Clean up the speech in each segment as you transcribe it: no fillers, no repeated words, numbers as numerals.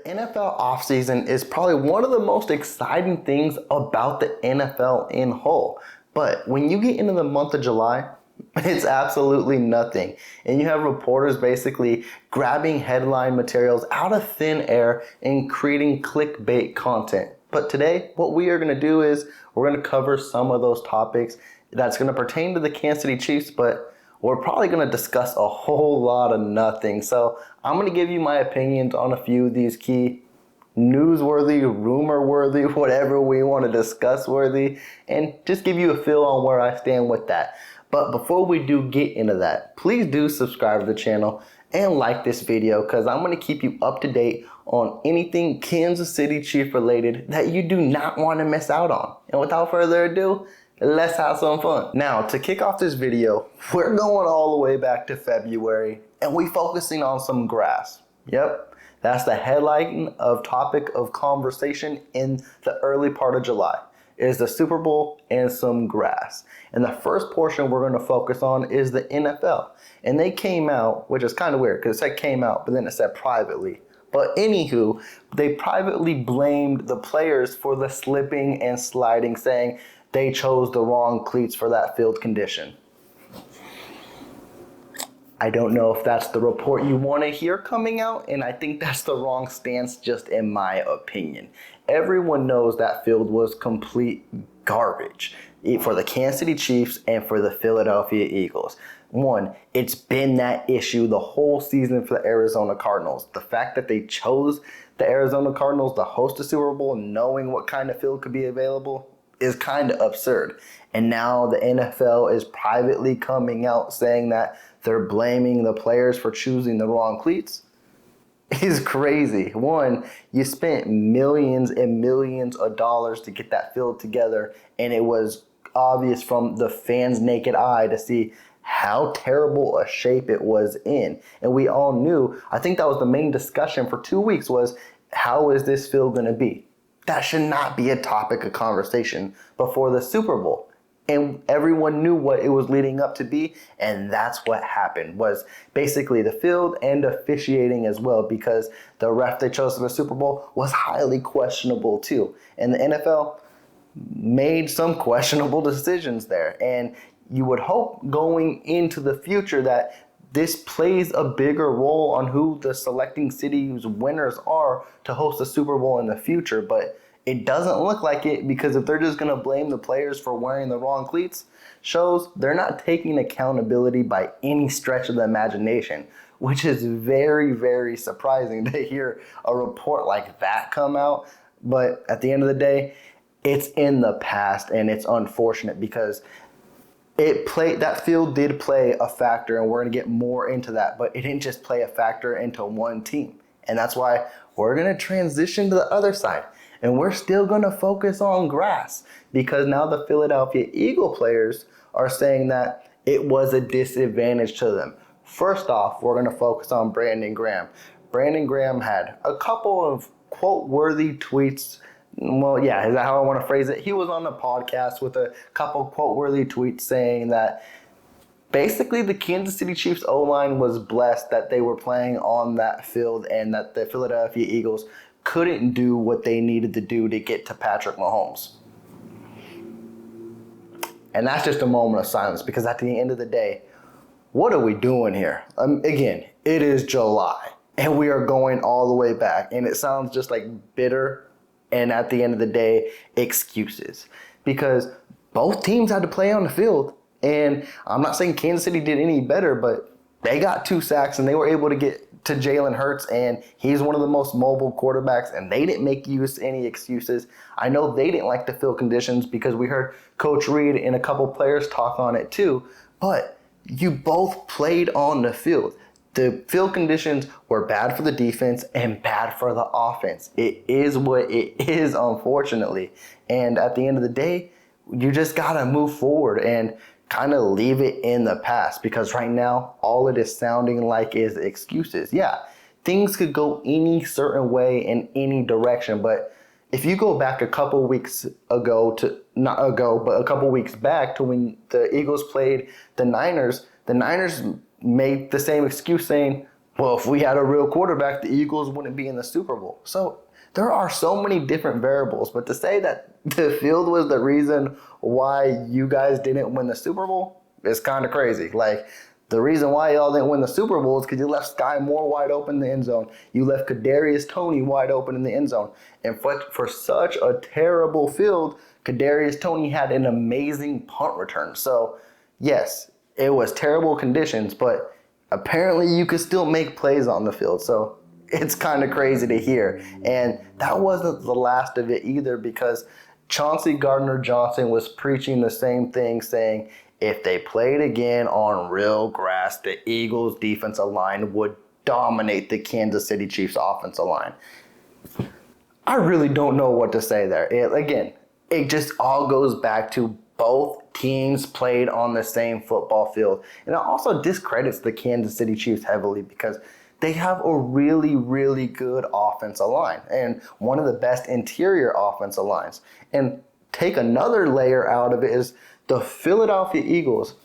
NFL offseason is probably one of the most exciting things about the NFL in whole. But when you get into the month of July, it's absolutely nothing. And you have reporters basically grabbing headline materials out of thin air and creating clickbait content. But today, what we are going to do is we're going to cover some of those topics that's going to pertain to the Kansas City Chiefs, but we're probably going to discuss a whole lot of nothing. So I'm going to give you my opinions on a few of these key newsworthy, rumor-worthy, whatever we want to discuss worthy, and just give you a feel on where I stand with that. But before we do get into that, please do subscribe to the channel and like this video, because I'm going to keep you up to date on anything Kansas City Chief related that you do not want to miss out on. And without further ado, let's have some fun. Now, to kick off this video, we're going all the way back to February, and we focusing on some grass. Yep, that's the headline of topic of conversation in the early part of July. Is the Super Bowl and some grass. And the first portion we're going to focus on is the NFL. And they came out, which is kind of weird because it said came out, but then it said privately. But anywho, they privately blamed the players for the slipping and sliding, saying they chose the wrong cleats for that field condition. I don't know if that's the report you want to hear coming out, and I think that's the wrong stance, just in my opinion. Everyone knows that field was complete garbage for the Kansas City Chiefs and for the Philadelphia Eagles. One, it's been that issue the whole season for the Arizona Cardinals. The fact that they chose the Arizona Cardinals to host the Super Bowl knowing what kind of field could be available is kind of absurd. And now the NFL is privately coming out saying that they're blaming the players for choosing the wrong cleats. Is crazy. One, you spent millions and millions of dollars to get that field together, and it was obvious from the fans' naked eye to see how terrible a shape it was in. And we all knew, I think that was the main discussion for 2 weeks, was how is this field going to be? That should not be a topic of conversation before the Super Bowl. And everyone knew what it was leading up to be, and that's what happened, was basically the field and officiating as well, because the ref they chose for the Super Bowl was highly questionable too. And the NFL made some questionable decisions there. And you would hope going into the future that this plays a bigger role on who the selecting cities winners are to host the Super Bowl in the future, but it doesn't look like it, because if they're just going to blame the players for wearing the wrong cleats, shows they're not taking accountability by any stretch of the imagination, which is very, very surprising to hear a report like that come out. But at the end of the day, it's in the past, and it's unfortunate because that field did play a factor, and we're going to get more into that, but it didn't just play a factor into one team. And that's why we're going to transition to the other side. And we're still going to focus on grass, because now the Philadelphia Eagle players are saying that it was a disadvantage to them. First off, we're going to focus on Brandon Graham. Brandon Graham had a couple of quote-worthy tweets. Well, yeah, is that how I want to phrase it? He was on a podcast with a couple quote-worthy tweets saying that basically the Kansas City Chiefs O-line was blessed that they were playing on that field, and that the Philadelphia Eagles couldn't do what they needed to do to get to Patrick Mahomes. And that's just a moment of silence, because at the end of the day, what are we doing here? Again, it is July, and we are going all the way back, and it sounds just like bitter, and at the end of the day, excuses. Because both teams had to play on the field, and I'm not saying Kansas City did any better, but they got 2 sacks, and they were able to get to Jalen Hurts, and he's one of the most mobile quarterbacks, and they didn't make use of any excuses. I know they didn't like the field conditions, because we heard Coach Reed and a couple players talk on it too, but you both played on the field. The field conditions were bad for the defense and bad for the offense. It is what it is, unfortunately. And at the end of the day, you just got to move forward and kind of leave it in the past, because right now all it is sounding like is excuses. Yeah, things could go any certain way in any direction, but if you go back a couple weeks ago to not ago, but a couple weeks back to when the Eagles played the Niners made the same excuse saying, Well, if we had a real quarterback, the Eagles wouldn't be in the Super Bowl. So there are so many different variables. But to say that the field was the reason why you guys didn't win the Super Bowl is kind of crazy. Like, the reason why y'all didn't win the Super Bowl is because you left Sky Moore wide open in the end zone. You left Kadarius Toney wide open in the end zone. And for such a terrible field, Kadarius Toney had an amazing punt return. So, yes, it was terrible conditions, but apparently you could still make plays on the field. So it's kind of crazy to hear. And that wasn't the last of it either, because Chauncey Gardner-Johnson was preaching the same thing, saying if they played again on real grass, the Eagles' defensive line would dominate the Kansas City Chiefs' offensive line. I really don't know what to say there. It just all goes back to both teams played on the same football field. And it also discredits the Kansas City Chiefs heavily because they have a really, really good offensive line and one of the best interior offensive lines. And take another layer out of it is the Philadelphia Eagles,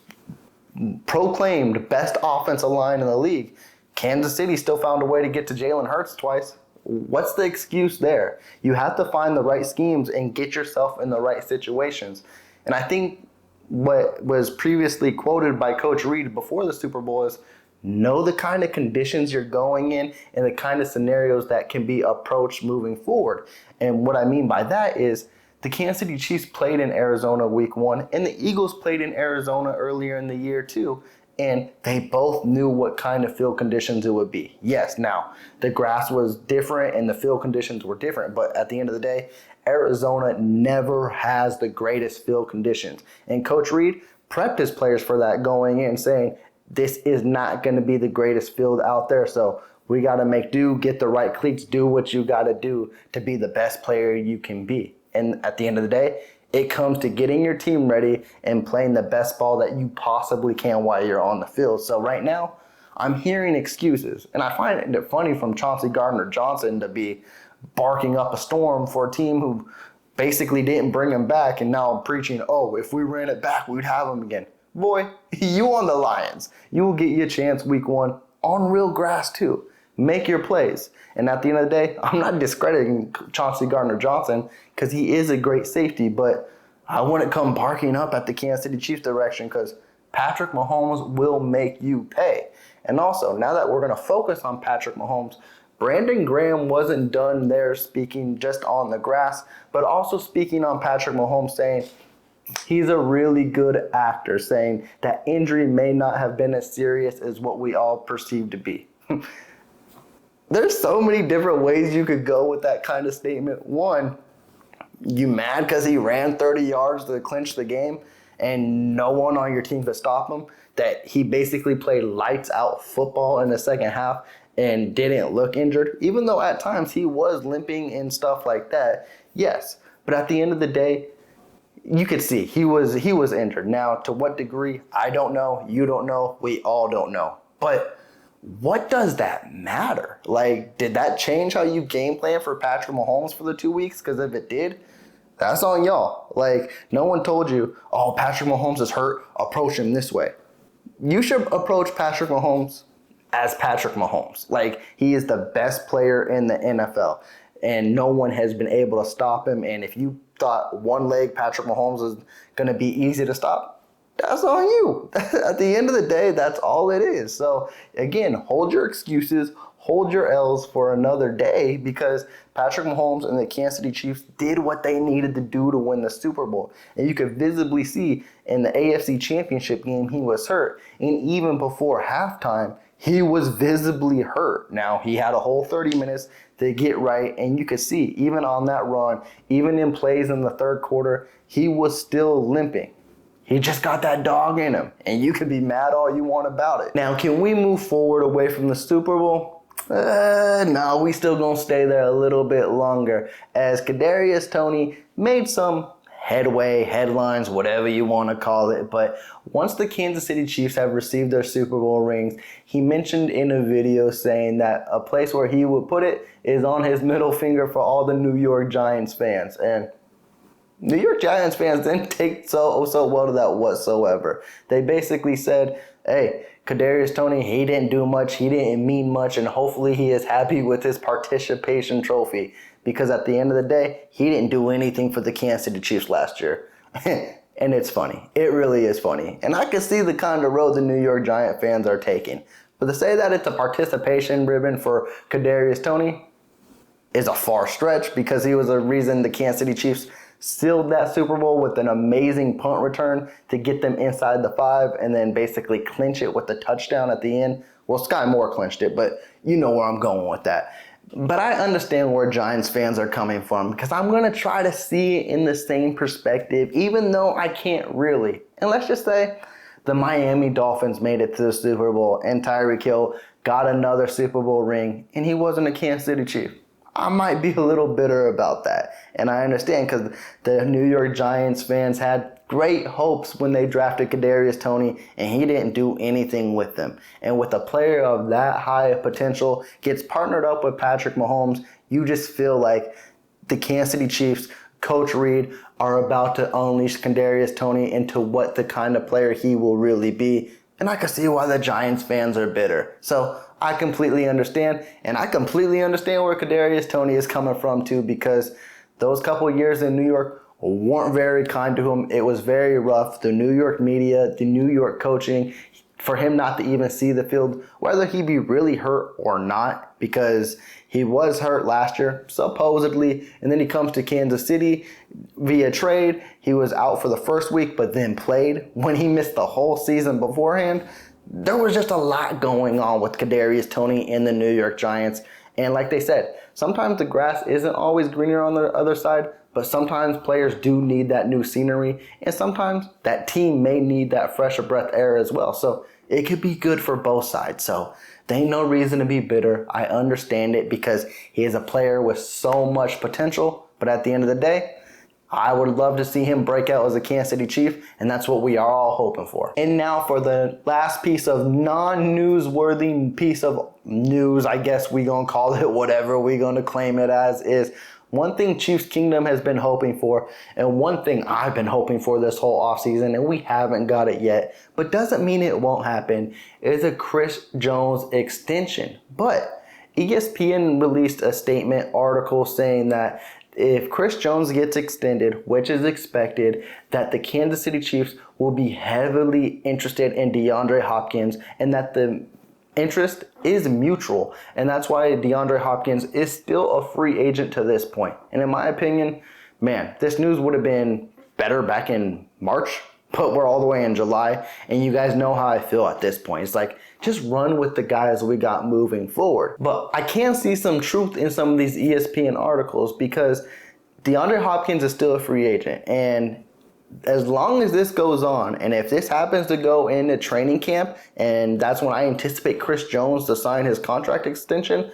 proclaimed best offensive line in the league. Kansas City still found a way to get to Jalen Hurts twice. What's the excuse there? You have to find the right schemes and get yourself in the right situations. And I think what was previously quoted by Coach Reid before the Super Bowl is know the kind of conditions you're going in and the kind of scenarios that can be approached moving forward. And what I mean by that is the Kansas City Chiefs played in Arizona week 1, and the Eagles played in Arizona earlier in the year too. And they both knew what kind of field conditions it would be. Yes, now, the grass was different and the field conditions were different, but at the end of the day, Arizona never has the greatest field conditions. And Coach Reid prepped his players for that going in, saying, this is not going to be the greatest field out there, so we got to make do, get the right cleats, do what you got to do to be the best player you can be. And at the end of the day, it comes to getting your team ready and playing the best ball that you possibly can while you're on the field. So right now, I'm hearing excuses. And I find it funny from Chauncey Gardner-Johnson to be barking up a storm for a team who basically didn't bring him back. And now I'm preaching, oh, if we ran it back, we'd have him again. Boy, you on the Lions. You will get your chance week 1 on real grass too. Make your plays. And at the end of the day, I'm not discrediting Chauncey Gardner-Johnson because he is a great safety, but I wouldn't come barking up at the Kansas City Chiefs direction because Patrick Mahomes will make you pay. And also, now that we're going to focus on Patrick Mahomes, Brandon Graham wasn't done there speaking just on the grass, but also speaking on Patrick Mahomes, saying he's a really good actor, saying that injury may not have been as serious as what we all perceive to be. There's so many different ways you could go with that kind of statement. One, you mad because he ran 30 yards to clinch the game and no one on your team could stop him? That he basically played lights out football in the second half and didn't look injured? Even though at times he was limping and stuff like that, yes. But at the end of the day, you could see he was injured. Now, to what degree, I don't know. You don't know. We all don't know. But what does that matter? Like, did that change how you game plan for Patrick Mahomes for the 2 weeks? Because if it did, that's on y'all. Like, no one told you, oh, Patrick Mahomes is hurt, approach him this way. You should approach Patrick Mahomes as Patrick Mahomes. Like, he is the best player in the NFL, and no one has been able to stop him. And if you thought one leg Patrick Mahomes is going to be easy to stop, that's on you. At the end of the day, that's all it is. So again, hold your excuses, hold your L's for another day, because Patrick Mahomes and the Kansas City Chiefs did what they needed to do to win the Super Bowl. And you could visibly see in the AFC Championship game he was hurt. And even before halftime, he was visibly hurt. Now, he had a whole 30 minutes to get right, and you could see, even on that run, even in plays in the third quarter, he was still limping. He just got that dog in him, and you can be mad all you want about it. Now, can we move forward away from the Super Bowl? No, we still gonna stay there a little bit longer, as Kadarius Toney made some headway, headlines, whatever you want to call it. But once the Kansas City Chiefs have received their Super Bowl rings, he mentioned in a video saying that a place where he would put it is on his middle finger for all the New York Giants fans. And New York Giants fans didn't take so well to that whatsoever. They basically said, hey, Kadarius Toney, he didn't do much, he didn't mean much, and hopefully he is happy with his participation trophy because at the end of the day, he didn't do anything for the Kansas City Chiefs last year. And it's funny. It really is funny. And I can see the kind of road the New York Giant fans are taking. But to say that it's a participation ribbon for Kadarius Toney is a far stretch because he was the reason the Kansas City Chiefs sealed that Super Bowl with an amazing punt return to get them inside the 5 and then basically clinch it with the touchdown at the end. Well, Sky Moore clinched it, but you know where I'm going with that. But I understand where Giants fans are coming from because I'm going to try to see it in the same perspective, even though I can't really. And let's just say the Miami Dolphins made it to the Super Bowl and Tyreek Hill got another Super Bowl ring and he wasn't a Kansas City Chief. I might be a little bitter about that. And I understand because the New York Giants fans had great hopes when they drafted Kadarius Toney and he didn't do anything with them. And with a player of that high potential gets partnered up with Patrick Mahomes, you just feel like the Kansas City Chiefs, Coach Reid, are about to unleash Kadarius Toney into what the kind of player he will really be. And I can see why the Giants fans are bitter. So I completely understand, and I completely understand where Kadarius Toney is coming from too, because those couple years in New York weren't very kind to him. It was very rough. The New York media, the New York coaching, for him not to even see the field, whether he be really hurt or not, because he was hurt last year, supposedly, and then he comes to Kansas City via trade. He was out for the first week, but then played when he missed the whole season beforehand. There was just a lot going on with Kadarius Toney and the New York Giants. And like they said, sometimes the grass isn't always greener on the other side, but sometimes players do need that new scenery, and sometimes that team may need that fresher breath air as well. So it could be good for both sides. So there ain't no reason to be bitter. I understand it because he is a player with so much potential, but at the end of the day, I would love to see him break out as a Kansas City Chief, and that's what we are all hoping for. And now for the last piece of non-newsworthy piece of news, I guess we gonna call it whatever we gonna claim it as, is one thing Chiefs Kingdom has been hoping for, and one thing I've been hoping for this whole offseason, and we haven't got it yet, but doesn't mean it won't happen, is a Chris Jones extension. But ESPN released a statement article saying that if Chris Jones gets extended, which is expected, that the Kansas City Chiefs will be heavily interested in DeAndre Hopkins, and that the interest is mutual. And that's why DeAndre Hopkins is still a free agent to this point. And in my opinion, man, this news would have been better back in March, but we're all the way in July, and you guys know how I feel at this point. It's like, just run with the guys we got moving forward. But I can see some truth in some of these ESPN articles because DeAndre Hopkins is still a free agent. And as long as this goes on, and if this happens to go into training camp, and that's when I anticipate Chris Jones to sign his contract extension,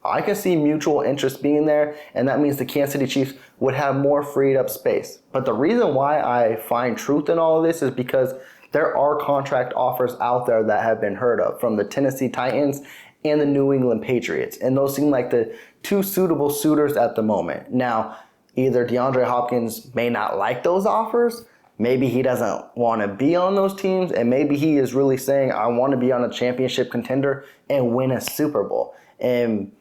I can see mutual interest being there, and that means the Kansas City Chiefs would have more freed up space. But the reason why I find truth in all of this is because there are contract offers out there that have been heard of from the Tennessee Titans and the New England Patriots. And those seem like the two suitable suitors at the moment. Now, either DeAndre Hopkins may not like those offers, maybe he doesn't want to be on those teams, and maybe he is really saying, I want to be on a championship contender and win a Super Bowl. And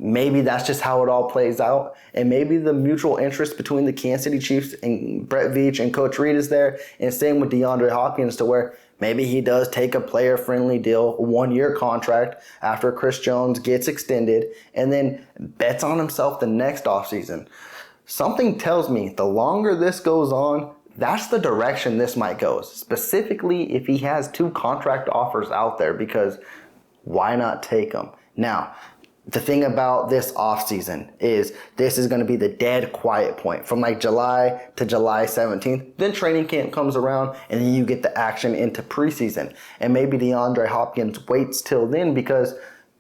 maybe that's just how it all plays out. And maybe the mutual interest between the Kansas City Chiefs and Brett Veach and Coach Reid is there. And same with DeAndre Hopkins, to where maybe he does take a player-friendly deal, a 1-year contract after Chris Jones gets extended, and then bets on himself the next offseason. Something tells me the longer this goes on, that's the direction this might go. Specifically if he has 2 contract offers out there, because why not take them? Now, the thing about this offseason is this is going to be the dead quiet point from like July to July 17th. Then training camp comes around and then you get the action into preseason. And maybe DeAndre Hopkins waits till then because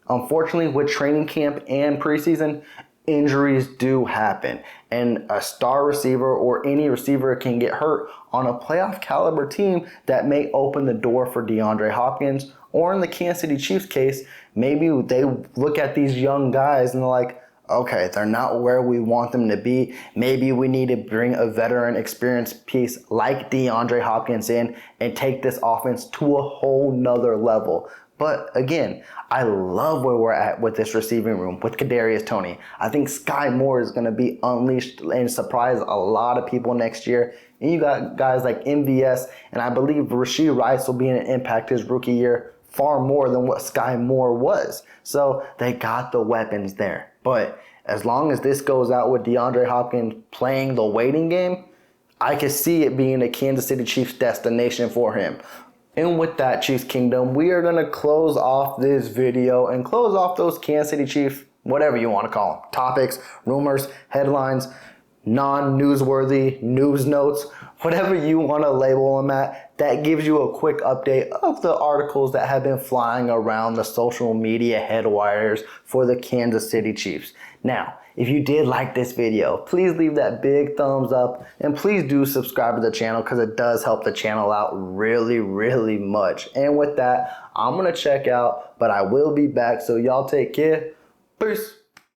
unfortunately with training camp and preseason, injuries do happen. And a star receiver or any receiver can get hurt on a playoff caliber team that may open the door for DeAndre Hopkins. Or in the Kansas City Chiefs case, maybe they look at these young guys and they're like, okay, they're not where we want them to be. Maybe we need to bring a veteran experience piece like DeAndre Hopkins in and take this offense to a whole nother level. But again, I love where we're at with this receiving room with Kadarius Toney. I think Sky Moore is going to be unleashed and surprise a lot of people next year. And you got guys like MVS, and I believe Rashee Rice will be an impact his rookie year far more than what Sky Moore was. So they got the weapons there. But as long as this goes out with DeAndre Hopkins playing the waiting game, I can see it being a Kansas City Chiefs destination for him. And with that, Chiefs Kingdom, we are going to close off this video and close off those Kansas City Chiefs, whatever you want to call them, topics, rumors, headlines, non-newsworthy news notes, whatever you want to label them at. That gives you a quick update of the articles that have been flying around the social media headwires for the Kansas City Chiefs. Now, if you did like this video, please leave that big thumbs up and please do subscribe to the channel because it does help the channel out really, really much. And with that, I'm going to check out, but I will be back. So y'all take care. Peace.